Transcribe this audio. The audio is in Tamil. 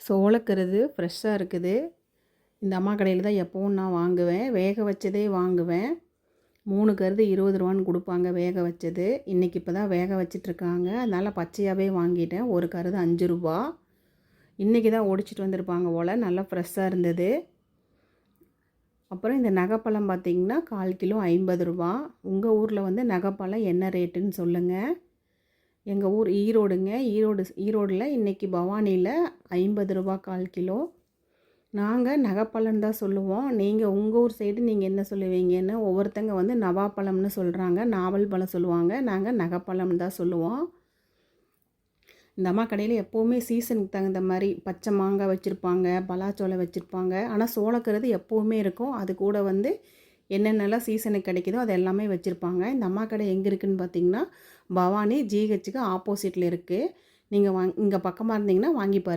சோளக்கருது ஃப்ரெஷ்ஷாக இருக்குது. இந்த அம்மா கடையில் தான் எப்போவும் நான் வாங்குவேன். வேக வச்சதே வாங்குவேன். 3 கருது 20 ரூபான்னு கொடுப்பாங்க வேக வச்சது. இன்றைக்கி இப்போ தான் வேக வச்சிட்ருக்காங்க. அதனால் பச்சையாகவே வாங்கிட்டேன். ஒரு கருது 5 ரூபா. இன்றைக்கி தான் ஒடிச்சிட்டு வந்திருப்பாங்க போல். நல்லா ஃப்ரெஷ்ஷாக இருந்தது. அப்புறம் இந்த நகைப்பழம் பார்த்திங்கன்னா 1/4 கிலோ 50 ரூபா. உங்கள் ஊரில் வந்து நகைப்பழம் என்ன ரேட்டுன்னு சொல்லுங்கள். எங்கள் ஊர் ஈரோடுங்க. ஈரோடில் இன்றைக்கி பவானியில் 50 ரூபா 1/4 கிலோ. நாங்கள் நகைப்பழம் தான் சொல்லுவோம். நீங்கள் உங்கள் ஊர் சைடு நீங்கள் என்ன சொல்லுவீங்கன்னு ஒவ்வொருத்தங்க வந்து நவாப்பழம்னு சொல்கிறாங்க, நாவல் பழம் சொல்லுவாங்க. நாங்கள் நகைப்பழம் தான் சொல்லுவோம். இந்த அம்மா கடையில் எப்போவுமே சீசனுக்கு தகுந்த மாதிரி பச்சை மாங்காய் வச்சுருப்பாங்க, பலாச்சோளம் வச்சுருப்பாங்க. ஆனால் சோளக்கருது எப்போவுமே இருக்கும். அது கூட வந்து என்னென்னலாம் சீசனுக்கு கிடைக்குதோ அது எல்லாமே வச்சுருப்பாங்க. இந்த அம்மா கடை எங்கே இருக்குதுன்னு பார்த்தீங்கன்னா பவானி ஜிஹெச்சுக்கு ஆப்போசிட்டில் இருக்குது. நீங்கள் இங்கே பக்கமாக இருந்தீங்கன்னா வாங்கி பாருங்கள்.